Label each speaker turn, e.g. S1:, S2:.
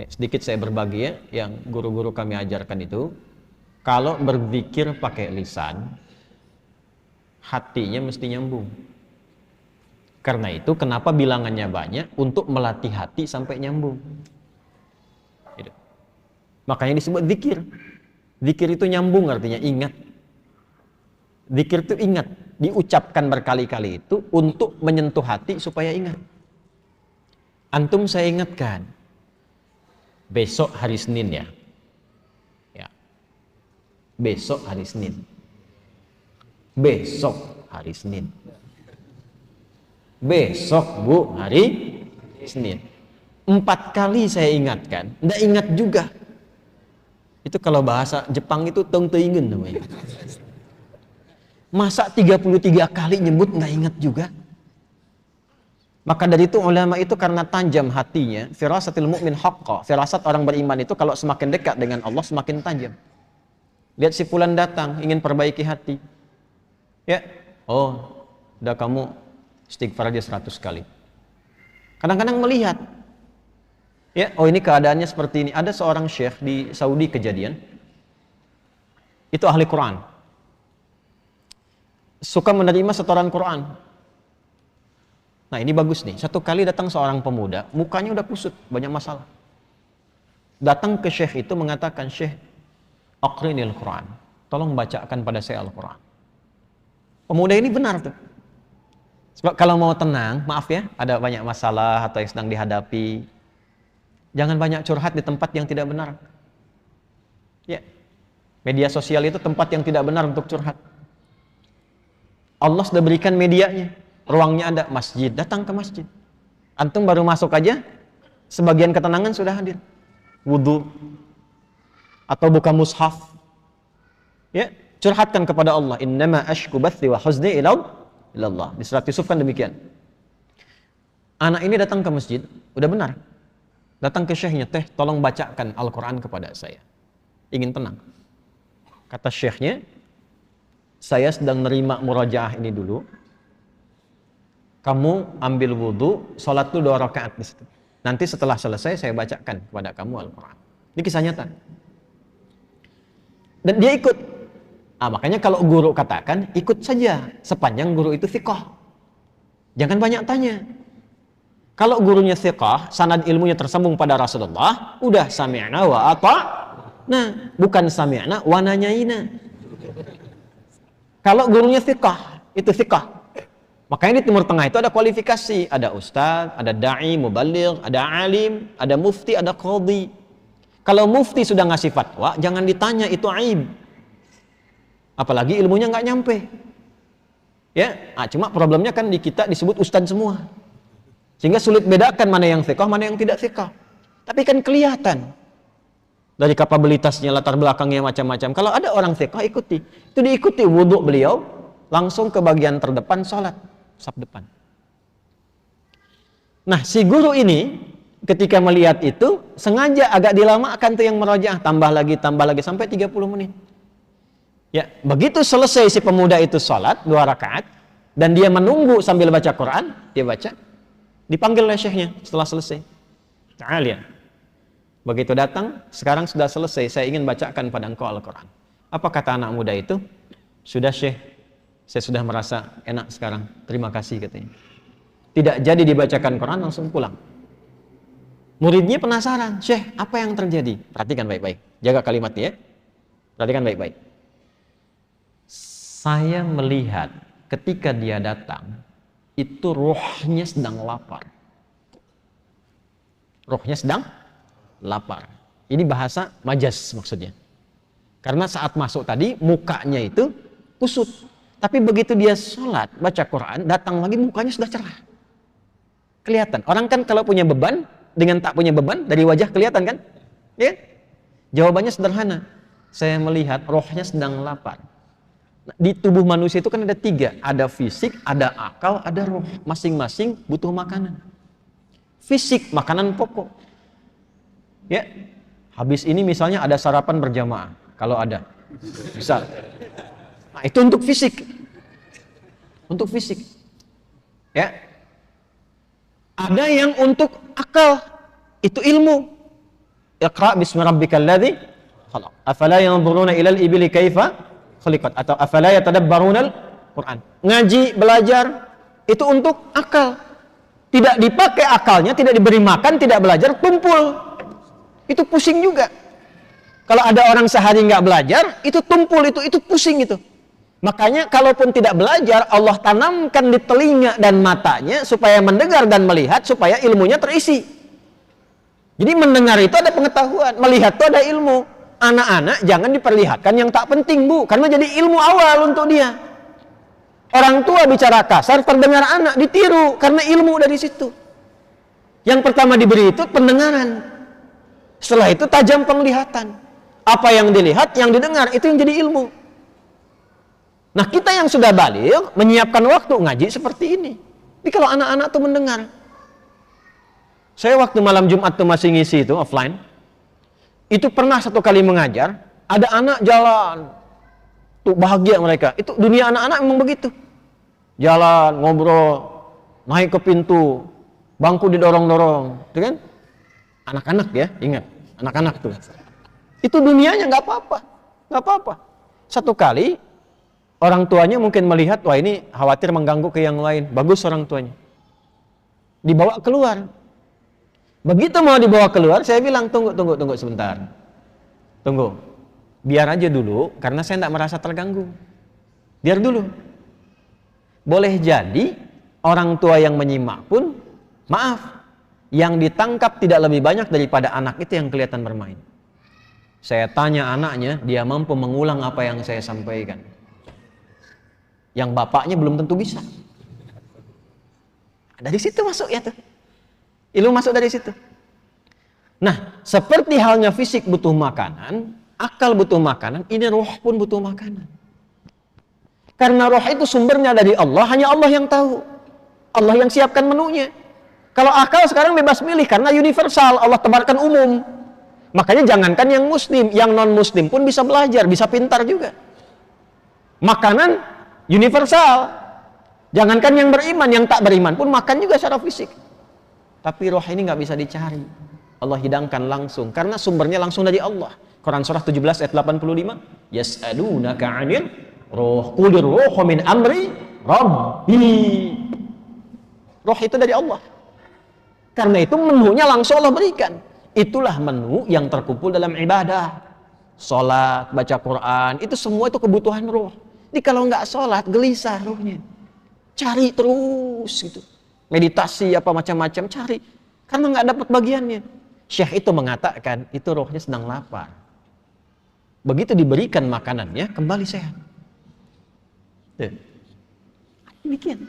S1: Sedikit saya berbagi ya, yang guru-guru kami ajarkan itu, kalau berzikir pakai lisan, hatinya mesti nyambung. Karena itu kenapa bilangannya banyak, untuk melatih hati sampai nyambung. Gitu. Makanya disebut zikir. Zikir itu nyambung, artinya ingat. Zikir itu ingat, diucapkan berkali-kali itu untuk menyentuh hati supaya ingat. Antum saya ingatkan, besok hari Senin ya. Besok hari Senin. Besok hari Senin. Besok Bu hari Senin. 4 kali saya ingatkan, nggak ingat juga. Itu kalau bahasa Jepang itu tong teingen namanya. Masa 33 kali nyebut nggak ingat juga? Maka dari itu ulama itu karena tajam hatinya, firasatil mu'min haqqa, firasat orang beriman itu kalau semakin dekat dengan Allah semakin tajam. Lihat si fulan datang ingin perbaiki hati. Ya, oh, udah kamu istighfar aja 100 kali. Kadang-kadang melihat, ya, oh ini keadaannya seperti ini. Ada seorang syekh di Saudi kejadian, itu ahli Quran, suka menerima setoran Quran. Nah ini bagus nih, satu kali datang seorang pemuda, mukanya udah kusut, banyak masalah. Datang ke syekh itu mengatakan, Syekh, aqrinil Quran, tolong bacakan pada saya Al-Quran. Pemuda ini benar tuh. Sebab kalau mau tenang, maaf ya, ada banyak masalah atau yang sedang dihadapi, jangan banyak curhat di tempat yang tidak benar. Ya, media sosial itu tempat yang tidak benar untuk curhat. Allah sudah berikan medianya, ruangnya ada, masjid, datang ke masjid. Antum baru masuk aja, sebagian ketenangan sudah hadir. Wudu, atau buka mushaf, ya, curhatkan kepada Allah. Innama ashku bathi wa huzni ilallah. Di surat Yusuf kan demikian. Anak ini datang ke masjid, udah benar. Datang ke syekhnya, teh tolong bacakan Al-Quran kepada saya. Ingin tenang. Kata syekhnya, saya sedang nerima murajaah ini dulu. Kamu ambil wudu, sholat dulu 2 rakaat di situ. Nanti setelah selesai saya bacakan kepada kamu Al-Quran. Ini kisah nyata. Dan dia ikut. Makanya kalau guru katakan, ikut saja sepanjang guru itu thiqah. Jangan banyak tanya. Kalau gurunya thiqah, sanad ilmunya tersambung pada Rasulullah, udah sami'na wa ata'na, bukan sami'na wa nanyaina. Kalau gurunya thiqah, itu thiqah. Makanya di Timur Tengah itu ada kualifikasi, ada ustaz, ada da'i, mubaligh, ada alim, ada mufti, ada qadhi. Kalau mufti sudah ngasih fatwa, jangan ditanya, itu aib. Apalagi ilmunya nggak nyampe. Ya, cuma problemnya kan di kita disebut ustaz semua. Sehingga sulit bedakan mana yang thiqah, mana yang tidak thiqah. Tapi kan kelihatan dari kapabilitasnya, latar belakangnya macam-macam. Kalau ada orang thiqah, ikuti. Itu diikuti wudhu beliau, langsung ke bagian terdepan sholat, saf depan. Nah, si guru ini ketika melihat itu, sengaja agak dilamakan tuh yang merajaah, tambah lagi sampai 30 menit. Ya, begitu selesai si pemuda itu sholat 2 rakaat dan dia menunggu sambil baca Quran, dia baca, dipanggil oleh syekhnya setelah selesai. Ta'al. Begitu datang, sekarang sudah selesai, saya ingin bacakan pada engkau Al-Quran. Apa kata anak muda itu? Sudah syekh, saya sudah merasa enak sekarang, terima kasih katanya. Tidak jadi dibacakan Quran, langsung pulang. Muridnya penasaran, syekh apa yang terjadi? Perhatikan baik-baik, jaga kalimatnya ya. Perhatikan baik-baik. Saya melihat ketika dia datang, itu rohnya sedang lapar. Rohnya sedang lapar. Ini bahasa majas maksudnya. Karena saat masuk tadi, mukanya itu kusut. Tapi begitu dia sholat, baca Quran, datang lagi mukanya sudah cerah. Kelihatan. Orang kan kalau punya beban, dengan tak punya beban, dari wajah kelihatan kan? Ya? Jawabannya sederhana. Saya melihat rohnya sedang lapar. Di tubuh manusia itu kan ada 3, ada fisik, ada akal, ada roh. Masing-masing butuh makanan. Fisik, makanan pokok. Ya, habis ini misalnya ada sarapan berjamaah, kalau ada, misal. Nah, itu untuk fisik. Untuk fisik. Ya. Ada yang untuk akal, itu ilmu. Iqra bismi rabbikal ladzi khalaq. Afala yanzuruna ilal ibili kaifa khuliqat atau afala yatadabbarunal Quran. Ngaji, belajar itu untuk akal. Tidak dipakai akalnya, tidak diberi makan, tidak belajar, tumpul. Itu pusing juga. Kalau ada orang sehari nggak belajar, itu tumpul, itu pusing itu. Makanya kalaupun tidak belajar, Allah tanamkan di telinga dan matanya supaya mendengar dan melihat, supaya ilmunya terisi. Jadi mendengar itu ada pengetahuan, melihat itu ada ilmu. Anak-anak jangan diperlihatkan yang tak penting, Bu, karena jadi ilmu awal untuk dia. Orang tua bicara kasar, terdengar anak ditiru karena ilmu dari situ. Yang pertama diberi itu pendengaran. Setelah itu tajam penglihatan. Apa yang dilihat, yang didengar, itu yang jadi ilmu. Nah, kita yang sudah balik menyiapkan waktu ngaji seperti ini. Jadi kalau anak-anak tuh mendengar. Saya waktu malam Jumat tuh masih ngisi itu offline. Itu pernah satu kali mengajar, ada anak jalan. Tuh bahagia mereka. Itu dunia anak-anak memang begitu. Jalan, ngobrol, naik ke pintu, bangku didorong-dorong, itu kan? Anak-anak ya, ingat, anak-anak tuh. Itu dunianya nggak apa-apa, nggak apa-apa. Satu kali orang tuanya mungkin melihat, wah ini khawatir mengganggu ke yang lain. Bagus orang tuanya. Dibawa keluar. Begitu mau dibawa keluar, saya bilang tunggu sebentar. Tunggu. Biar aja dulu, karena saya tidak merasa terganggu. Biar dulu. Boleh jadi orang tua yang menyimak pun, maaf, yang ditangkap tidak lebih banyak daripada anak itu yang kelihatan bermain. Saya tanya anaknya, dia mampu mengulang apa yang saya sampaikan. Yang bapaknya belum tentu bisa. Dari situ masuk ya tuh. Ilmu masuk dari situ. Nah, seperti halnya fisik butuh makanan, akal butuh makanan, ini roh pun butuh makanan. Karena roh itu sumbernya dari Allah, hanya Allah yang tahu. Allah yang siapkan menunya. Kalau akal sekarang bebas milih, karena universal, Allah tebarkan umum. Makanya jangankan yang muslim, yang non-muslim pun bisa belajar, bisa pintar juga. Makanan universal. Jangankan yang beriman, yang tak beriman pun makan juga secara fisik. Tapi roh ini nggak bisa dicari. Allah hidangkan langsung, karena sumbernya langsung dari Allah. Quran surah 17 ayat 85. Yas'alunaka 'anil ruh, qulir ruhu min amri rabbi. Roh itu dari Allah. Karena itu menunya langsung Allah berikan. Itulah menu yang terkumpul dalam ibadah. Sholat, baca Quran, itu semua itu kebutuhan roh. Jadi kalau nggak sholat, gelisah rohnya. Cari terus gitu. Meditasi apa macam-macam, cari. Karena nggak dapat bagiannya. Syekh itu mengatakan, itu rohnya sedang lapar. Begitu diberikan makanannya, kembali sehat. Demikian.